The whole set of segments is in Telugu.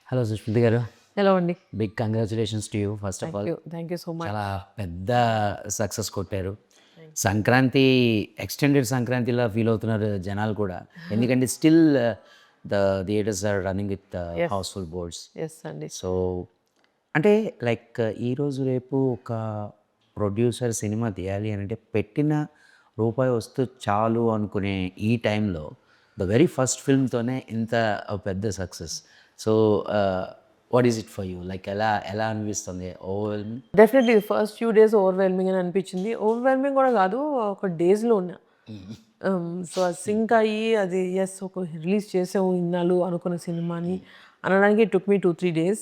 హలో సుష్మిత గారు, హలో అండి. Big congratulations to you first of all. Thank you so much. చాలా పెద్ద సక్సెస్ కొట్టారు. సంక్రాంతి ఎక్స్టెండెడ్ సంక్రాంతిలా ఫీల్ అవుతున్నారు జనాలు కూడా. ఎందుకంటే still the theatres are running with yes housefull boards. Yes అండి. సో అంటే లైక్ ఈరోజు రేపు ఒక ప్రొడ్యూసర్ సినిమా తీయాలి అని అంటే పెట్టిన రూపాయి వస్తూ చాలు అనుకునే ఈ టైంలో ద వెరీ ఫస్ట్ ఫిల్మ్తోనే ఇంత పెద్ద success. So what is it for you? Like ఎలా ఎలా అనిపిస్తుంది? Overwhelming? Definitely first few days overwhelming అని అనిపించింది. ఓవర్వెల్మింగ్ కూడా కాదు, ఒక డేస్లో ఉన్నా. సో అది సింక్ అయ్యి అది ఎస్ ఒక రిలీజ్ చేసాము ఇన్నాళ్ళు అనుకున్న సినిమాని అనడానికి it took me 2-3 days.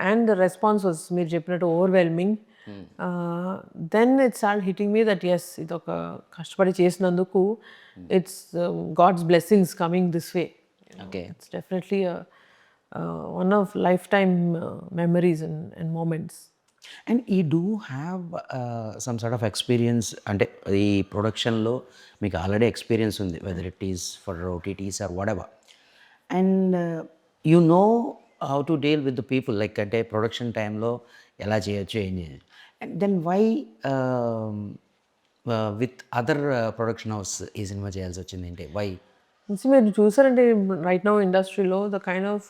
And the response was మీరు చెప్పినట్టు overwhelming. Then it start hitting me that yes ఇది ఒక కష్టపడి చేసినందుకు it's God's blessings coming this way. Okay. It's definitely one of lifetime memories and moments. And ఈ do have some sort of experience, అంటే ఈ ప్రొడక్షన్లో మీకు ఆల్రెడీ ఎక్స్పీరియన్స్ ఉంది, whether it is for OTTs or whatever. And you know how to deal with the people, like అంటే ప్రొడక్షన్ టైంలో ఎలా చేయొచ్చు, ఏం చేయొచ్చు. And then why with other production house ఈ సినిమా చేయాల్సి వచ్చింది అంటే వై? మీరు చూసారంటే రైట్ నౌ ఇండస్ట్రీలో the kind of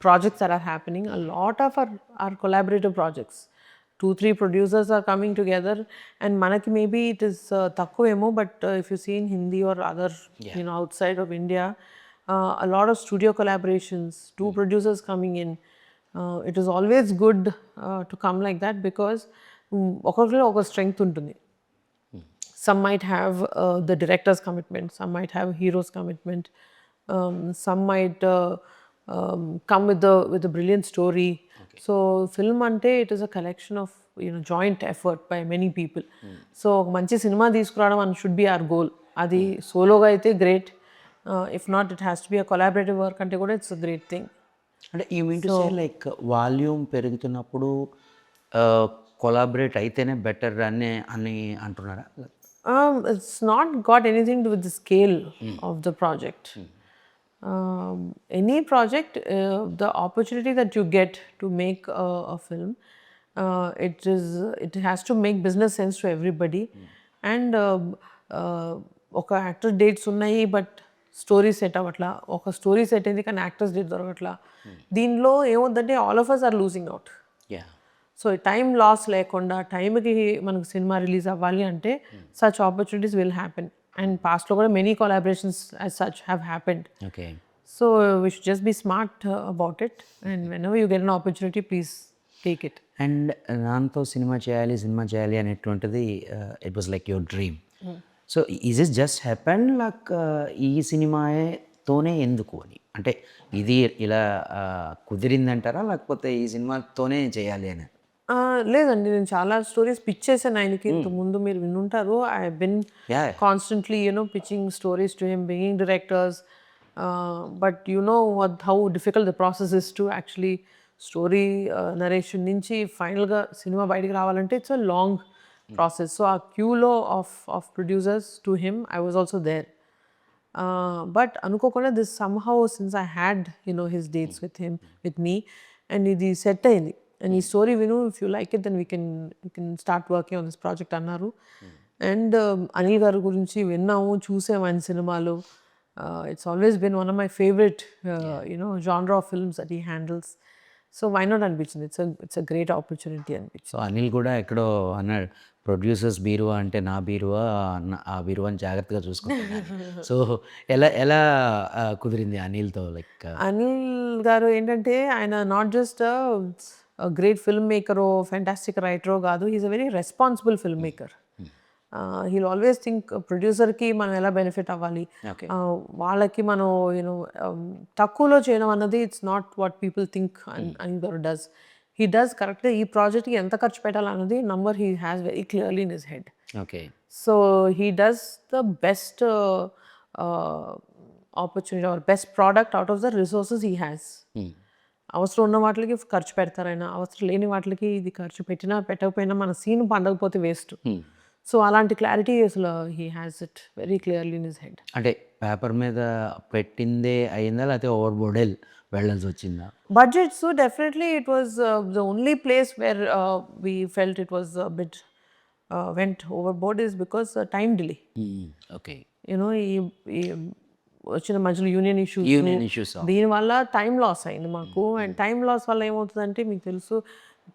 projects that are happening, a lot of are collaborative projects. 2-3 producers are coming together, and manaki maybe it is takkuemo, but if you see in Hindi or other outside of India, a lot of studio collaborations, two producers coming in. It is always good to come like that because ఒకరిలో ఒక strength ఉంటుంది. Some might have the director's commitment, some might have hero's commitment, some might come with a brilliant story. So film ante it is a collection of joint effort by many people. So manchi cinema తీసుకురావడం and should be our goal. అది సోలోగా అయితే great, if not it has to be a collaborative work అంటే కూడా it's a great thing. అంటే you mean to say like volume పెరుగుతున్నప్పుడు కొలాబరేట్ అయితేనే బెటర్ అని అని అంటున్నారా? It's not got anything to do with the scale of the project. Any project, the opportunity that you get to make a film, it has to make business sense to everybody. And ఒక యాక్టర్ డేట్స్ ఉన్నాయి బట్ స్టోరీ సెట్ అవ్వట్లా, ఒక స్టోరీ సెట్ అయింది కానీ యాక్టర్స్ డేట్ దొరకట్లా. దీనిలో ఏమవుతుందంటే all of us are losing out. So time loss లేకుండా టైంకి మనకు సినిమా రిలీజ్ అవ్వాలి అంటే such opportunities will happen. And పాస్ట్లో కూడా many collaborations as such have happened. Okay. So we should just be smart about it, and whenever you get an opportunity please take it. And నాతో సినిమా చేయాలి అనేటువంటిది it was like your dream. So is is just happen like ఈ సినిమాతోనే ఎందుకు అని, అంటే ఇది ఇలా కుదిరిందంటారా లేకపోతే ఈ సినిమాతోనే చేయాలి అని? లేదండి, నేను చాలా స్టోరీస్ పిచ్ చేశాను ఆయనకి. ఇంతకుముందు మీరు వినుంటారు, I been constantly pitching stories to him, begging directors. But how difficult the process is to actually story narration నుంచి ఫైనల్గా సినిమా బయటికి రావాలంటే it's a long process. So ఆ క్యూలో of producers to him I was also there. But అనుకోకుండా this somehow since I had his dates with me and ఇది సెట్ అయింది. అండ్ ఈ స్టోరీ విను, if you like it then we can start working on this project అన్నారు. అండ్ అనిల్ గారి గురించి విన్నాము, చూసాము ఆయన సినిమాలు. It's always been one of my favourite genre of films that he handles. So why not అనిపించింది, ఇట్స్ అ గ్రేట్ ఆపర్చునిటీ అనిపించింది. సో అనిల్ కూడా ఎక్కడో అన్నాడు, ప్రొడ్యూసర్స్ బీరువా అంటే నా బీరువా, ఆ బీరువాని జాగ్రత్తగా చూసుకుంటున్నాను. సో ఎలా ఎలా కుదిరింది అనిల్తో? లైక్ అనిల్ గారు ఏంటంటే ఆయన నాట్ జస్ట్ గ్రేట్ ఫిల్మ్ మేకరో ఫ్యాంటాస్టిక్ రైటరో కాదు, he's a very responsible film maker. He'll always think ప్రొడ్యూసర్కి మనం ఎలా బెనిఫిట్ అవ్వాలి, వాళ్ళకి మనం తక్కువలో చేయడం అన్నది it's not what people think Anil garu does. He does కరెక్ట్గా ఈ ప్రాజెక్ట్కి ఎంత ఖర్చు పెట్టాలన్నది number he has very clearly in his head. Okay. So he does the best opportunity or best product out of the resources he has. అవసరం ఉన్న వాటికి ఖర్చు పెడతారైనా, అవసరం లేని వాటికి ఇది ఖర్చు పెట్టినా పెట్టకపోయినా మన సీన్ పండకపోతే వేస్ట్. సో అలాంటి క్లారిటీ అసలు he has it very clearly in his head. అంటే పేపర్ మీద పెట్టిందే అయిందా? లేకపోతే over బోర్డే వెళ్ళాల్సొచ్చిందా? Budget, so definitely it was the only place where we felt it was a bit went overboard is because time delay. Okay. ఈ వచ్చిన మధ్యలో యూనియన్ ఇష్యూస్, యూనియన్ ఇష్యూస్. దీనివల్ల టైం లాస్ అయింది మాకు. అండ్ టైం లాస్ వల్ల ఏమవుతుందంటే మీకు తెలుసు,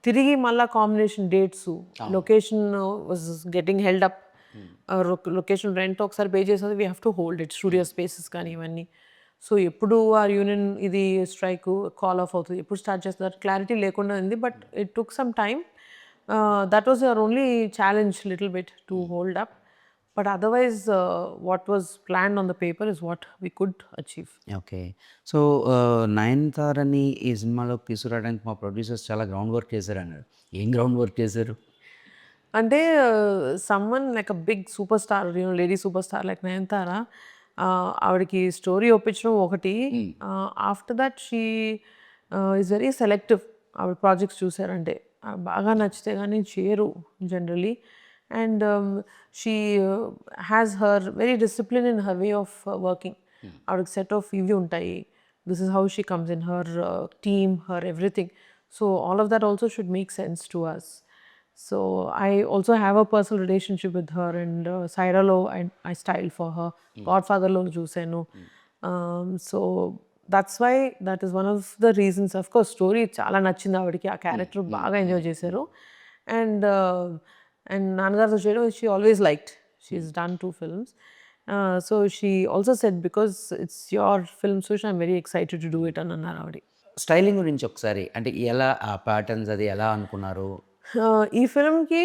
తిరిగి మళ్ళీ combination dates, location was getting held up. Location rent ఒకసారి పే చేసేది, we have to hold it, studio spaces కానీ ఇవన్నీ. సో ఎప్పుడు ఆ యూనియన్ ఇది స్ట్రైక్ కాల్ ఆఫ్ అవుతుంది, ఎప్పుడు స్టార్ట్ చేస్తారు క్లారిటీ లేకుండా ఉంది. But it took some time. That was our only challenge little bit to hold up. But otherwise, what was planned on the paper is what we could achieve. Okay. So, నయనతారని ఈ సినిమాలోకి తీసుకురావడానికి మా ప్రొడ్యూసర్స్ చాలా గ్రౌండ్ వర్క్ చేశారన్నారు. ఏం గ్రౌండ్ వర్క్ చేశారు? అంటే someone like a big superstar, lady superstar like Nayanthara, ఆవిడకి స్టోరీ ఒప్పించడం ఒకటి. After that she is very selective. ఆవిడ ప్రాజెక్ట్స్ చూసారంటే బాగా నచ్చితే కానీ చేయరు generally. And she has her very disciplined in her way of working. Our set of ఇవి ఉంటాయి. This is how she comes in, her team, her everything. So all of that also should make sense to us. So I also have a personal relationship with her, and Saira lo I styled for her. Godfather lo చూసాను. So that's why that is one of the reasons. Of course story చాలా నచ్చింది ఆవిడకి, ఆ క్యారెక్టర్ బాగా ఎంజాయ్ చేశారు. And నాన్నగారితో చేయడం she always liked. She's done 2 films. So she also said, because it's your film Sush, I'm very excited to do it అని అన్నారు ఆవిడ. స్టైలింగ్ గురించి ఒకసారి, అంటే ఎలా ఆ ప్యాటర్న్స్ అది ఎలా అనుకున్నారు? ఈ ఫిల్మ్కి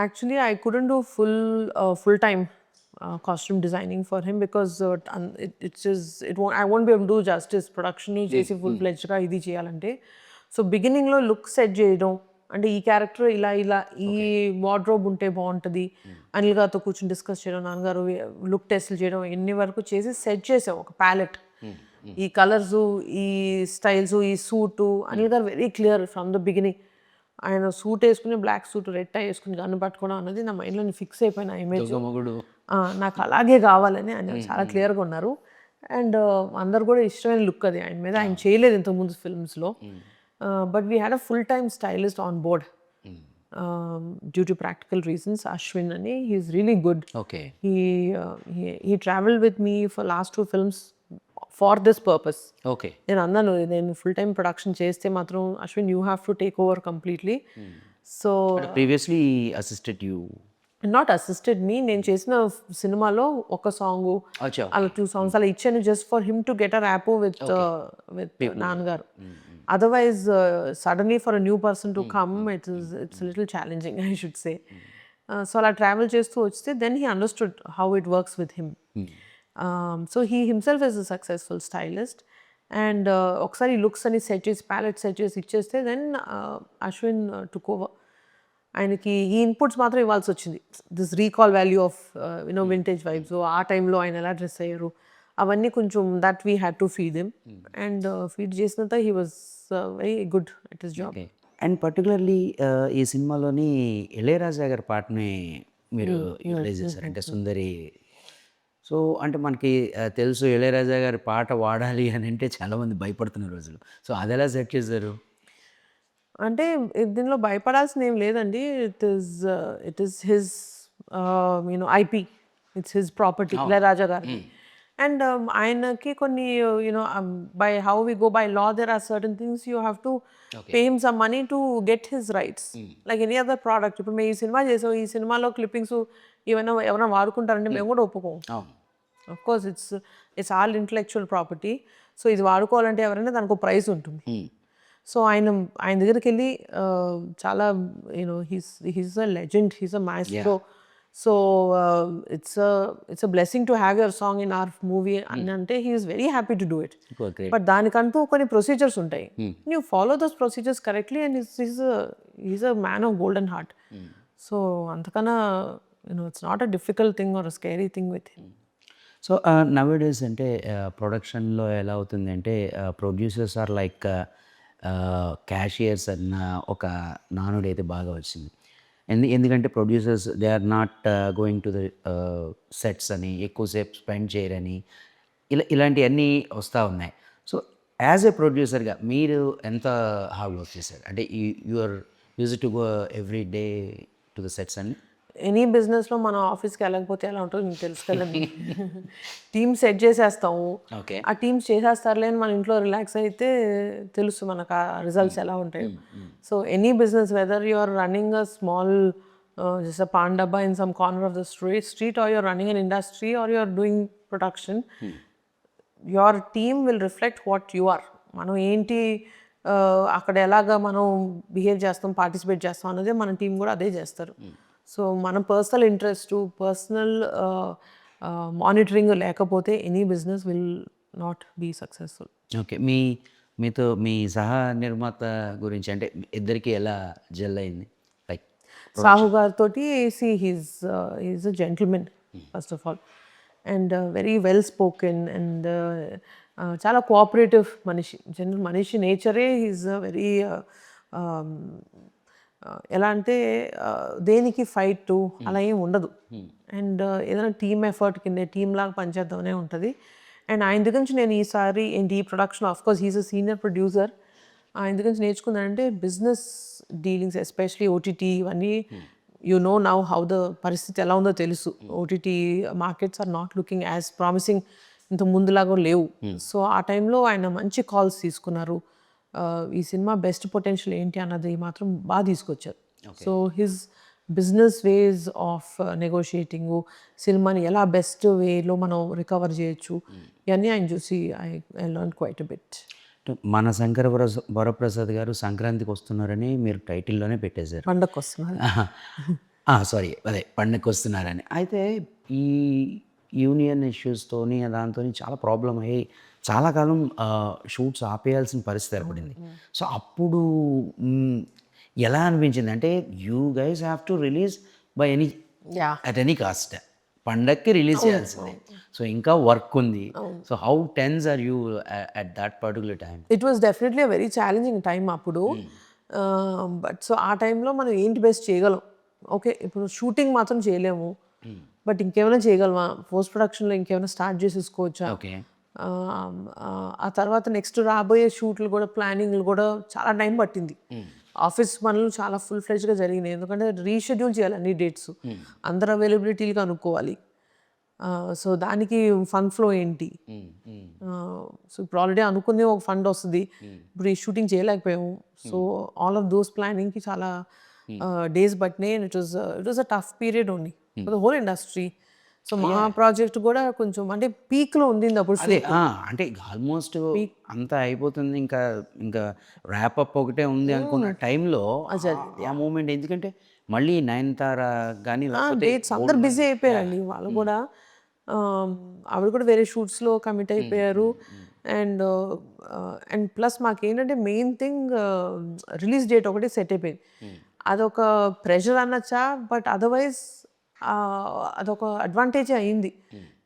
actually I couldn't do full time costume designing for him, because I won't be able do justice production చేసి ఫుల్ ఫ్లెడ్జ్గా ఇది చేయాలంటే. సో బిగినింగ్లో లుక్ సెట్ చేయడం, అంటే ఈ క్యారెక్టర్ ఇలా ఇలా ఈ వార్డ్రోబ్ ఉంటే బాగుంటుంది, అనిల్ గారితో కూర్చొని డిస్కస్ చేయడం, నాన్నగారు లుక్ టెస్ట్లు చేయడం, ఎన్ని వరకు చేసి సెట్ చేసాం ఒక ప్యాలెట్. ఈ కలర్స్, ఈ స్టైల్స్, ఈ సూటు, అనిల్ గారు very clear from the beginning. ఆయన సూట్ వేసుకుని, బ్లాక్ సూట్, రెడ్ టై వేసుకుని గన్ను పట్టుకోవడం అన్నది నా మైండ్లో ఫిక్స్ అయిపోయిన ఇమేజ్. నాకు అలాగే కావాలని ఆయన చాలా క్లియర్గా ఉన్నారు. అండ్ అందరు కూడా ఇష్టమైన లుక్ అది ఆయన మీద. ఆయన చేయలేదు ఇంతకుముందు ఫిల్మ్స్లో. But we had a full-time stylist on board due to practical reasons. Ashwin ani, he's really good. Okay. He traveled with me for last 2 films for this purpose. Okay. నేను full-time production చేస్తే మాత్రం Ashwin, you have to take over completely. So previously assisted you? Not assisted me. నేను చేసిన సినిమాలో ఒక సాంగ్, అలా 2 songs అలా ఇచ్చాను, just for him to get a rapport with నాన్నగారు. Otherwise, suddenly for a new person to come, it's a little challenging, I should say. So I travel chestu vachite, then he understood how it works with him. So he himself is a successful stylist. And okkasari looks ani set chesi, palette set chesi icheste, then Ashwin took over. ఆయనకి ఈ ఇన్పుట్స్ మాత్రం ఇవ్వాల్సి వచ్చింది. This recall value of vintage vibes, ఆ టైంలో ఆయన ఎలా డ్రెస్ అయ్యారు అవన్నీ కొంచెం that we had to feed him. And feed చేసినంత he was very good at his job. And particularly ఈ సినిమాలోని ఇళయరాజా గారి పాటని మీరు యూటిలైజ్ చేశారు, అంటే సుందరి. సో అంటే మనకి తెలుసు ఇళయరాజా గారి పాట వాడాలి అని అంటే చాలామంది భయపడుతున్న రోజులు. సో అది ఎలా సెట్ చేశారు? అంటే దీనిలో భయపడాల్సిన ఏం లేదండి. It is his IP, it's his property, Ilaiyaraaja గారికి. అండ్ ఆయనకి కొన్ని by how we go by law, there are certain things you have to pay him some money to get his rights, like any other product. ఇప్పుడు మేము ఈ సినిమా చేసాం, ఈ సినిమాలో క్లిప్పింగ్స్ ఎవరైనా వాడుకుంటారంటే మేము కూడా ఒప్పుకోం. Of course it's all intellectual property. So ఇది వాడుకోవాలంటే ఎవరైనా దానికి ఒక ప్రైస్ ఉంటుంది. సో ఆయన దగ్గరికి వెళ్ళి చాలా he's a legend, he's a maestro. So it's a blessing to have your song in our movie అని అంటే he's very happy to do it. But దానికంటూ కొన్ని ప్రొసీజర్స్ ఉంటాయి. You follow those procedures correctly, and he's a man of golden heart. So అంతకన్నా it's not a difficult thing or a scary thing with him. So nowadays అంటే ప్రొడక్షన్లో ఎలా అవుతుంది అంటే ప్రొడ్యూసర్స్ ఆర్ లైక్ క్యాషియర్స్ అన్న ఒక నానుడు అయితే బాగా వచ్చింది. ఎందుకంటే producers they are not going to the sets అని, ఎక్కువసేపు స్పెండ్ చేయరని, ఇలాంటివన్నీ వస్తూ ఉన్నాయి. సో యాజ్ ఎ ప్రొడ్యూసర్గా మీరు ఎంత హార్డ్ వర్క్ చేశారు? అంటే you are use to go every day to the sets అండి? ఎనీ బిజినెస్లో మనం ఆఫీస్కి వెళ్ళకపోతే ఎలా ఉంటుందో మీకు తెలుసు కదండి. టీమ్ సెట్ చేసేస్తాము, ఓకే. ఆ టీమ్స్ చేసేస్తారులే అని మన ఇంట్లో రిలాక్స్ అయితే తెలుసు మనకు ఆ రిజల్ట్స్ ఎలా ఉంటాయి. So any business, whether you are running a small just a paan dabba in some corner of the street, or you are running an industry, or you are doing production, your team will reflect what you are. మనం ఏంటి అక్కడ ఎలాగా మనం బిహేవ్ చేస్తాం, పార్టిసిపేట్ చేస్తాం అన్నదే మన టీం కూడా అదే చేస్తారు. సో మన పర్సనల్ ఇంట్రెస్ట్, పర్సనల్ మానిటరింగ్ లేకపోతే any business will not be successful. Okay. మీతో మీ సహా నిర్మాత గురించి అంటే ఇద్దరికి ఎలా జెల్ అయింది? లైక్ సాహు గారితో he's a gentleman first of all, and very well spoken, and చాలా కోఆపరేటివ్ మనిషి. మనిషి నేచరే హీస్ వెరీ ఎలా అంటే దేనికి ఫైట్ అలా ఏం ఉండదు. అండ్ ఏదైనా టీమ్ ఎఫర్ట్ కింద టీమ్ లాగా పనిచేద్దామనే ఉంటుంది. అండ్ ఆయన దగ్గర నుంచి నేను ఈసారి ఏంటి ఈ production, of course he's a senior producer, ఆయన దగ్గర నుంచి నేర్చుకున్నానంటే బిజినెస్ డీలింగ్స్, ఎస్పెషలీ ఓటీటీ ఇవన్నీ, you know now how the పరిస్థితి ఎలా ఉందో తెలుసు. OTT markets are not looking as promising, ఇంత ముందులాగా లేవు. సో ఆ టైంలో ఆయన మంచి కాల్స్ తీసుకున్నారు. ఈ సినిమా బెస్ట్ పొటెన్షియల్ ఏంటి అన్నది మాత్రం బాగా తీసుకొచ్చారు. So his business ways of negotiating, సినిమాని ఎలా బెస్ట్ వేలో మనం రికవర్ చేయొచ్చు, ఇవన్నీ ఆయన చూసి I learn quite a bit. మన శంకర వరప్రసాద్ గారు సంక్రాంతికి వస్తున్నారని మీరు టైటిల్లోనే పెట్టేశారు. పండగకి వస్తున్నారు. సారీ, అదే పండగకి వస్తున్నారని. అయితే ఈ యూనియన్ ఇష్యూస్తోని దాంతోని చాలా ప్రాబ్లం అయ్యి చాలా కాలం షూట్స్ ఆపేయాల్సిన పరిస్థితి ఏర్పడింది. సో అప్పుడు ఎలా అనిపించింది అంటే you guys have to release by any at any cost, పండక్కి రిలీజ్ చేయాల్సిందే. సో ఇంకా వర్క్ ఉంది. So how tense are you at that particular time? It was definitely a very challenging time అప్పుడు. బట్ సో ఆ టైంలో మనం ఏంటి బెస్ట్ చేయగలం? ఓకే, ఇప్పుడు షూటింగ్ మాత్రం చేయలేము, బట్ ఇంకేమైనా చేయగలమా? పోస్ట్ ప్రొడక్షన్లో ఇంకేమైనా స్టార్ట్ చేసేసుకోవచ్చా? ఓకే. ఆ తర్వాత నెక్స్ట్ రాబోయే షూట్లు కూడా, ప్లానింగ్లు కూడా చాలా టైం పట్టింది. ఆఫీస్ పనులు చాలా ఫుల్ ఫ్లెడ్జ్గా జరిగినాయి, ఎందుకంటే రీషెడ్యూల్ చేయాలి అన్ని డేట్స్, అందరు అవైలబిలిటీలు అనుకోవాలి. సో దానికి ఫండ్ ఫ్లో ఏంటి? సో ఇప్పుడు ఆల్రెడీ అనుకునే ఒక ఫండ్ వస్తుంది, ఇప్పుడు ఈ షూటింగ్ చేయలేకపోయాము. సో ఆల్ ఆఫ్ దోస్ ప్లానింగ్కి చాలా డేస్ పట్టినాయి. And it was a tough period only for the whole industry. So మా ప్రాజెక్ట్ కూడా కొంచెం అంటే పీక్లో ఉంది అప్పుడు. అదే అంటే ఆల్మోస్ట్ అంతా అయిపోతుంది, ఇంకా ఇంకా ర్యాపప్ ఒకటే ఉంది అనుకున్న టైంలో ఆ మూమెంట్, ఎందుకంటే మళ్ళీ నయనతార కానీ డేట్స్ అందరు బిజీ అయిపోయారండి వాళ్ళు కూడా. ఆవిడ కూడా వేరే షూట్స్లో కమిట్ అయిపోయారు. అండ్ అండ్ ప్లస్ మాకేంటంటే మెయిన్ థింగ్ రిలీజ్ డేట్ ఒకటి సెట్ అయిపోయింది. అదొక ప్రెషర్ అనొచ్చా, బట్ అదర్వైజ్ అదొక అడ్వాంటేజ్ అయింది.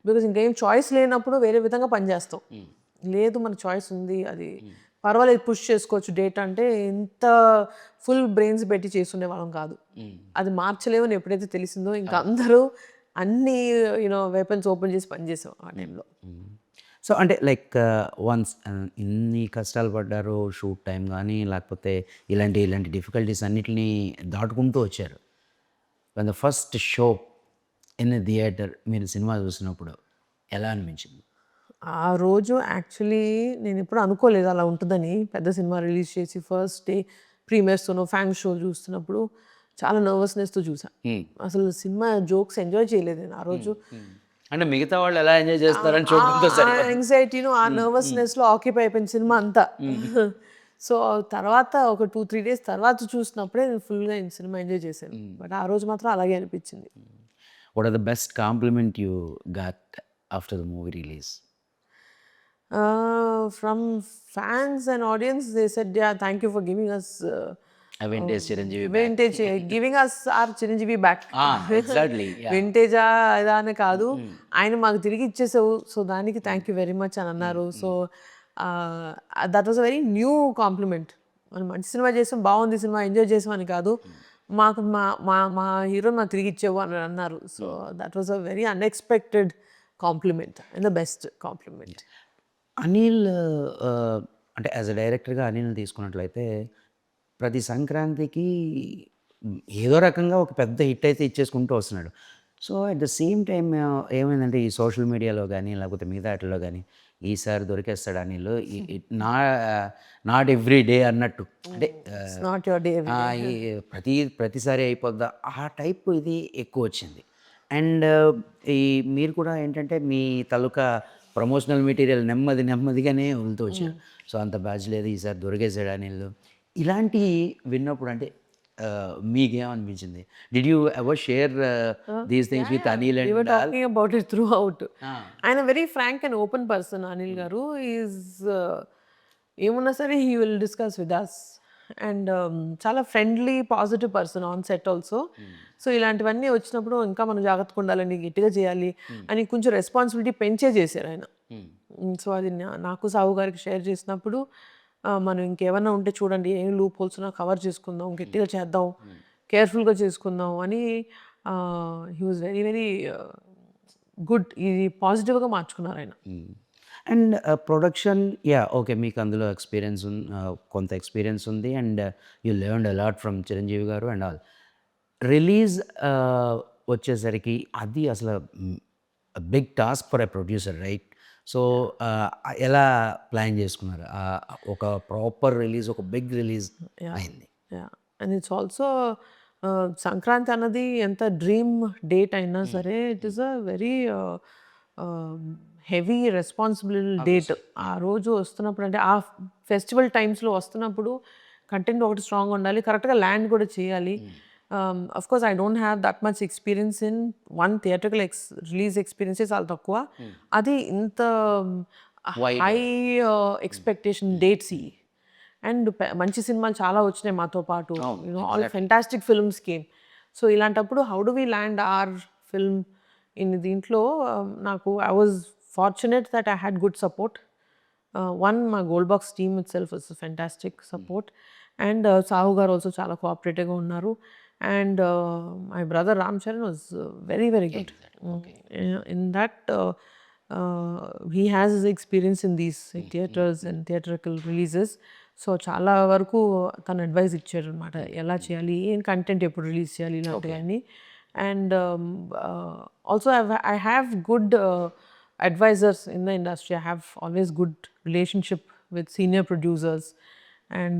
బికాజ్ ఇంకేం చాయిస్ లేనప్పుడు వేరే విధంగా పనిచేస్తాం. లేదు మన చాయిస్ ఉంది, అది పర్వాలేదు పుష్ చేసుకోవచ్చు డేట్ అంటే ఎంత ఫుల్ బ్రెయిన్స్ పెట్టి చేస్తుండే వాళ్ళం కాదు. అది మార్చలేమని ఎప్పుడైతే తెలిసిందో ఇంకా అందరూ అన్ని వెపన్స్ ఓపెన్ చేసి పనిచేసాం ఆ టైంలో. సో అంటే లైక్ వన్స్ ఇన్ని కష్టాలు పడ్డారు, షూట్ టైం కానీ లేకపోతే ఇలాంటి డిఫికల్టీస్ అన్నిటిని దాటుకుంటూ వచ్చారు. when the first show in the theater మీరు సినిమా చూసినప్పుడు ఎలా అనిపించింది? ఆ రోజు యాక్చువల్లీ నేను ఎప్పుడు అనుకోలేదు అలా ఉంటుందని. పెద్ద సినిమా రిలీజ్ చేసి ఫస్ట్ డే ప్రీమియర్స్తోనో ఫ్యాన్ షో చూస్తున్నప్పుడు చాలా నర్వస్నెస్తో చూసాను. అసలు సినిమా జోక్స్ ఎంజాయ్ చేయలేదు నేను ఆ రోజు. అంటే మిగతా వాళ్ళు ఎలా ఎంజాయ్ చేస్తారని చూడడంతో యాంగ్జైటీను ఆ నర్వస్నెస్లో ఆక్యుపై అయిపోయింది సినిమా అంతా. సో తర్వాత ఒక 2-3 డేస్ తర్వాత చూసినప్పుడే నేను ఫుల్గా సినిమా ఎంజాయ్ చేశాను. బట్ ఆ రోజు మాత్రం అలాగే అనిపించింది. What are the best compliment you got after the movie release? From fans and audience they said thank you for giving us vintage Chiranjeevi giving us our Chiranjeevi back. Exactly వింటేజా ఇదా అని కాదు, ఆయన మాకు తిరిగి ఇచ్చేసావు, సో దానికి థ్యాంక్ యూ వెరీ మచ్ అని అన్నారు. So that was a very new compliment. మనం మంచి సినిమా చేసాం, బాగుంది సినిమా ఎంజాయ్ చేసాం అని కాదు, మాకు మా మా మా హీరో నాకు తిరిగి ఇచ్చేవు అని అన్నారు. So that was a very unexpected compliment and the best compliment. Anil అంటే యాజ్ ఎ డైరెక్టర్గా అనిల్ని తీసుకున్నట్లయితే ప్రతి సంక్రాంతికి ఏదో రకంగా ఒక పెద్ద హిట్ అయితే ఇచ్చేసుకుంటూ వస్తున్నాడు. So at the same time ఏమైందంటే ఈ సోషల్ మీడియాలో కానీ లేకపోతే మిగతా వాటిల్లో కానీ ఈసారి దొరికేస్తాడు అనిల్ నా నాట్ ఎవ్రీ డే అన్నట్టు అంటే నాట్ యువర్ డే. ప్రతిసారి అయిపోద్దా ఆ టైప్ ఇది ఎక్కువ వచ్చింది. అండ్ ఈ మీరు కూడా ఏంటంటే మీ తాలూకా ప్రమోషనల్ మెటీరియల్ నెమ్మదిగానే వదులుతూ వచ్చారు. సో అంత బ్యాచ్ లేదు ఈసారి దొరికేసాడు అనిల్. ఇలాంటివి విన్నప్పుడు అంటే మీకేమనిపించింది? Did you ever share these things with Anil We were and talking about it throughout. ఆయన very frank and open person Anil garu. Is ఏమున్నా సరే he will discuss with us. And చాలా friendly positive person on set also. So ఇలాంటివన్నీ వచ్చినప్పుడు ఇంకా మనం జాగ్రత్తగా ఉండాలని, గట్టిగా చేయాలి అని కొంచెం రెస్పాన్సిబిలిటీ పెంచే చేశారు ఆయన. సో అది నాకు సాహు గారికి షేర్ చేసినప్పుడు మనం ఇంకేమన్నా ఉంటే చూడండి, ఏం లూప్ హోల్స్ కవర్ చేసుకుందాం, గట్టిగా చేద్దాం, కేర్ఫుల్గా చేసుకుందాం అని he was very very good. ఇది పాజిటివ్గా మార్చుకున్నారు ఆయన. అండ్ ప్రొడక్షన్ ఓకే మీకు అందులో ఎక్స్పీరియన్స్ కొంత ఎక్స్పీరియన్స్ ఉంది and you learned a lot from Chiranjeevi garu and all. Release వచ్చేసరికి అది అసలు big task for a producer right? So ఎలా ప్లాన్ చేసుకున్నారు? ఒక ప్రాపర్ రిలీజ్, ఒక బిగ్ రిలీజ్ అయింది. అండ్ ఇట్స్ ఆల్సో సంక్రాంతి అన్నది ఎంత డ్రీమ్ డేట్ అయినా సరే it is a very heavy responsible date. ఆ రోజు వస్తున్నప్పుడు అంటే ఆ ఫెస్టివల్ టైమ్స్లో వస్తున్నప్పుడు కంటెంట్ ఒకటి స్ట్రాంగ్ ఉండాలి, కరెక్ట్గా ల్యాండ్ కూడా చేయాలి. Of course I don't have that much experience in one theatrical release ఎక్స్పీరియన్సే చాలా తక్కువ. అది ఇంత హై ఎక్స్పెక్టేషన్ డేట్స్. అండ్ మంచి సినిమాలు చాలా వచ్చినాయి మాతో పాటు, all fantastic films came. So ఇలాంటప్పుడు how do we land our film in దీంట్లో నాకు I was fortunate that I had good support. One మా gold box team itself is fantastic support. And Sahu garu also చాలా కోఆపరేటివ్గా ఉన్నారు. And my brother Ram Charan was very very good in that. He has experience in these theatres and theatrical releases. So చాలా వరకు తను అడ్వైస్ ఇచ్చారు అనమాట, ఎలా చేయాలి, ఏం కంటెంట్ ఎప్పుడు రిలీజ్ చేయాలి ఇలాంటివన్నీ. And also I have good advisors in the industry. I have always good relationship with senior producers. And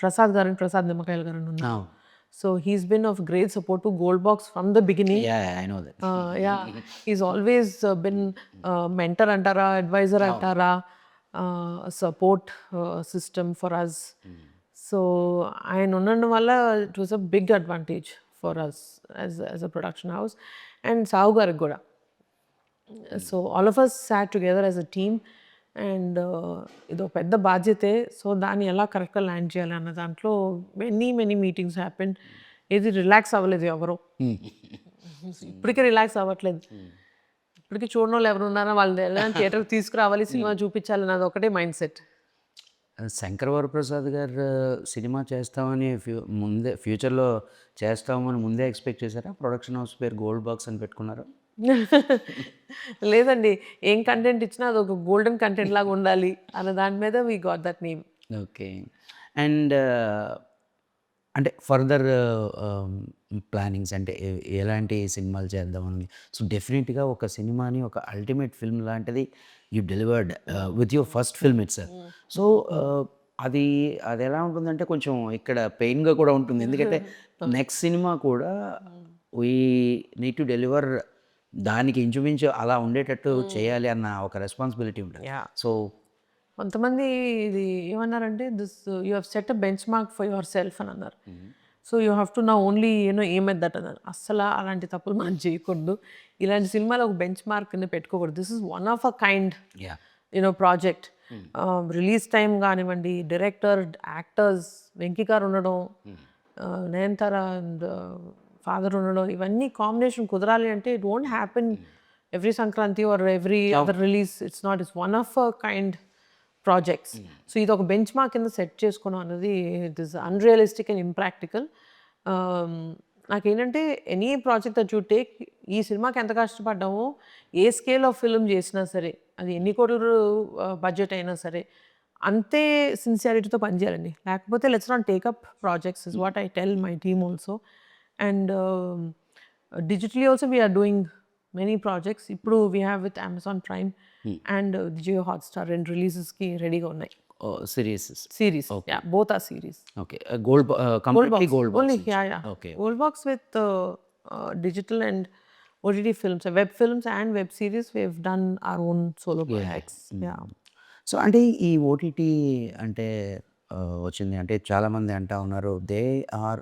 Prasad Nimakayal garu unnaru. So he's been of great support to Gold Box from the beginning. Yeah, I know that. He's always been mentor antara, advisor antara, support system for us. So ఆయన ఉన్నందు వల్ల it was a big advantage for us as a production house. And Sahu గారికి కూడా. So all of us sat together as a team. And ఇది ఒక పెద్ద బాధ్యతే. సో దాన్ని ఎలా కరెక్ట్గా ల్యాండ్ చేయాలి అన్న దాంట్లో మెనీ మీటింగ్స్ హ్యాపెన్. ఏది రిలాక్స్ అవ్వలేదు ఎవరో, ఇప్పటికీ రిలాక్స్ అవ్వట్లేదు. ఇప్పటికీ చూడడం వాళ్ళు ఎవరు ఉన్నారో వాళ్ళు థియేటర్కి తీసుకురావాలి, సినిమా చూపించాలి అన్నది ఒకటే మైండ్ సెట్. శంకర్ వరప్రసాద్ గారు సినిమా చేస్తామని ఫ్యూచర్లో చేస్తామని ముందే ఎక్స్పెక్ట్ చేశారా? ప్రొడక్షన్ హౌస్ పేరు గోల్డ్ బాక్స్ అని పెట్టుకున్నారు? లేదండి, ఏం కంటెంట్ ఇచ్చినా అది ఒక గోల్డెన్ కంటెంట్ లాగా ఉండాలి అన్న దాని మీద we got that name. Okay. And అంటే ఫర్దర్ ప్లానింగ్స్ అంటే ఎలాంటి సినిమాలు చేద్దామని? సో డెఫినెట్గా ఒక సినిమాని ఒక అల్టిమేట్ ఫిల్మ్ లాంటిది you delivered with your first film it self. So అది ఎలా ఉంటుందంటే కొంచెం ఇక్కడ పెయిన్గా కూడా ఉంటుంది, ఎందుకంటే నెక్స్ట్ సినిమా కూడా వీ నీడ్ టు డెలివర్ దానికి ఇంచుమించు అలా ఉండేటట్టు చేయాలి అన్న ఒక రెస్పాన్సిబిలిటీ ఉంటుంది. సో కొంతమంది ఇది ఏమన్నారంటే this you have set a bench mark for your self అని అన్నారు. సో యూ హ్యావ్ టు నా ఓన్లీ ఏమ్ ఎట్ దట్ అన్నారు. అస్సలు అలాంటి తప్పులు మనం చేయకూడదు, ఇలాంటి సినిమాలు ఒక బెంచ్ మార్క్ కింద పెట్టుకోకూడదు. This is one of a kind project. Release time కానివ్వండి, డైరెక్టర్, యాక్టర్స్, వెంకీ గారు ఉండడం, నయనతార అండ్ ఫాదర్ ఉండడం, ఇవన్నీ కాంబినేషన్ కుదరాలి అంటే it won't happen every Sankranti or every other release. It's not, it's one of a kind projects. So ఇది ఒక బెంచ్ మార్క్ కింద సెట్ చేసుకోవడం అన్నది it is unrealistic and impractical. నాకేంటంటే any project that you take, ఈ సినిమాకి ఎంత కష్టపడ్డామో, ఏ స్కేల్ ఆఫ్ ఫిల్మ్ చేసినా సరే, అది ఎన్ని కోట్ల బడ్జెట్ అయినా సరే, అంతే సిన్సియారిటీతో పనిచేయాలండి. లేకపోతే let's not take up projects is what I tell my team also. And digitally also we are doing many projects. ఇప్పుడు we have with Amazon Prime and Jio Hotstar and releases కి రెడీగా ఉన్నాయి. Series. Series, yeah, both are series. Okay. Gold completely gold Only, box. yeah. Okay. Gold box with digital and OTT films, web films and web series. We've done our own solo projects. Yeah. So అంటే ఈ ఓటీటీ అంటే వచ్చింది అంటే చాలామంది అంటా ఉన్నారు దే ఆర్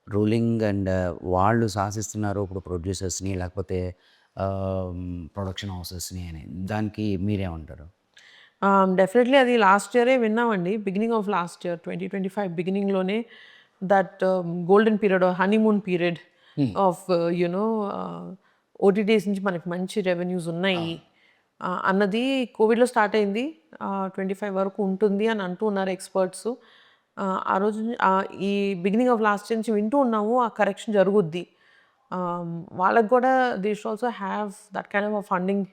రూలింగ్ అండ్ వాళ్ళు శాసిస్తున్నారు ఇప్పుడు ప్రొడ్యూసర్స్ని లేకపోతే ప్రొడక్షన్ హౌసెస్ని అని. దానికి మీరేమంటారు? డెఫినెట్లీ అది లాస్ట్ ఇయరే విన్నామండి. బిగినింగ్ ఆఫ్ లాస్ట్ ఇయర్ 2025 బిగినింగ్లోనే that golden period, honeymoon period of you know OTTs నుంచి మనకి మంచి రెవెన్యూస్ ఉన్నాయి అన్నది కోవిడ్లో స్టార్ట్ అయింది. 25 వరకు ఉంటుంది అని అంటూ ఉన్నారు ఎక్స్పర్ట్స్. ఆ రోజు ఈ బిగినింగ్ ఆఫ్ లాస్ట్ ఇయర్ నుంచి వింటూ ఉన్నాము ఆ కరెక్షన్ జరుగుద్ది. వాళ్ళకు కూడా they should also have that kind of funding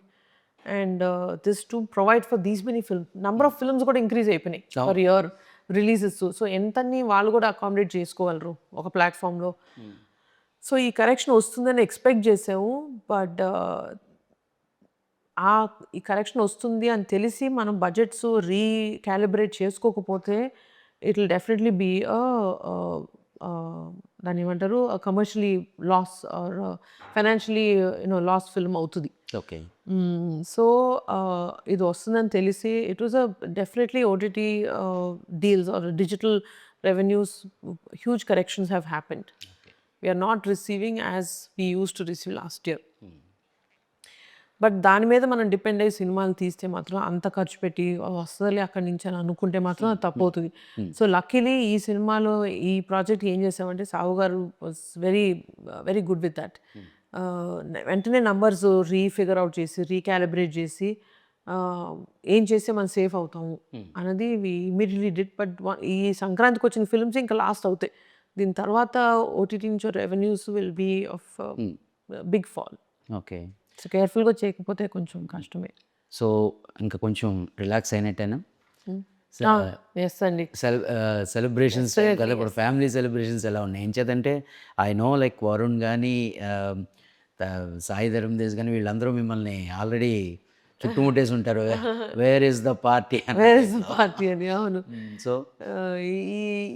and this to provide for these many films. Number of films కూడా ఇంక్రీజ్ అయిపోయినాయి పర్ ఇయర్ రిలీజెస్. సో ఎంతని వాళ్ళు కూడా అకామిడేట్ చేసుకోగలరు ఒక ప్లాట్ఫామ్లో. సో ఈ కరెక్షన్ వస్తుందని ఎక్స్పెక్ట్ చేసాము. బట్ ఈ కరెక్షన్ వస్తుంది అని తెలిసి మనం బడ్జెట్స్ రీకాలిబ్రేట్ చేసుకోకపోతే ఇట్ విల్ డెఫినెట్లీ బీ దాన్ని ఏమంటారు commercially loss or financially loss film అవుతుంది. ఓకే. సో ఇది వస్తుందని తెలిసి it was definitely OTT deals or digital revenues, huge corrections have happened. We are not receiving as we use to receive last year. But దాని మీద మనం డిపెండ్ అయ్యి సినిమాలు తీస్తే మాత్రం అంత ఖర్చు పెట్టి వస్తుందిలే అక్కడి నుంచి అని అనుకుంటే మాత్రం అది తప్పవుతుంది. సో లక్కీలీ ఈ సినిమాలో ఈ ప్రాజెక్ట్ ఏం చేసామంటే సావు గారు was very very good with that. వెంటనే నంబర్స్ రీఫిగర్ అవుట్ చేసి రీకాలిబ్రేట్ చేసి ఏం చేస్తే మనం సేఫ్ అవుతాము అన్నది వి ఇమీడియట్లీ డిడ్. బట్ ఈ సంక్రాంతికి వచ్చిన ఫిల్మ్స్ ఇంకా లాస్ట్ అవుతాయి. దీని తర్వాత ఓటీటీ నుంచి revenues will be of big fall. Okay. So కేర్ఫుల్గా చేయకపోతే కొంచెం కష్టమే. సో ఇంకా కొంచెం రిలాక్స్ అయినట్టేనా? ఎస్ అండి. సెలబ్రేషన్స్ కదా ఇప్పుడు ఫ్యామిలీ సెలబ్రేషన్స్ ఎలా ఉన్నాయి? ఏం చేతంటే ఐ నో లైక్ వరుణ్ కానీ సాయి ధరమ్ తేజ్ కానీ వీళ్ళందరూ మిమ్మల్ని ఆల్రెడీ చుట్టుముట్టేసి ఉంటారు. వేర్ ఇస్ ద పార్టీ అని. అవును. సో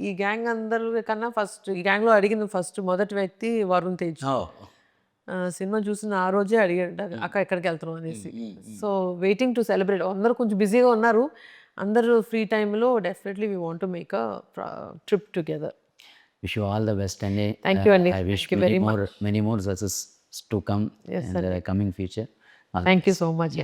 ఈ గ్యాంగ్ అందరి కన్నా ఫస్ట్ ఈ గ్యాంగ్లో అడిగిన మొదటి వ్యక్తి వరుణ్ తేజ్. సినిమా చూసిన ఆ రోజే అడిగాడు అక్క ఎక్కడికి వెళ్తున్నాం అనేసి. So waiting to celebrate. అందరూ కొంచెం బిజీగా ఉన్నారు. అందరూ ఫ్రీ టైంలో definitely we want to make a trip together. Wish you all the best అండి. థ్యాంక్ యూ అండి. I wish many more success to come in the coming future. Thank you so much.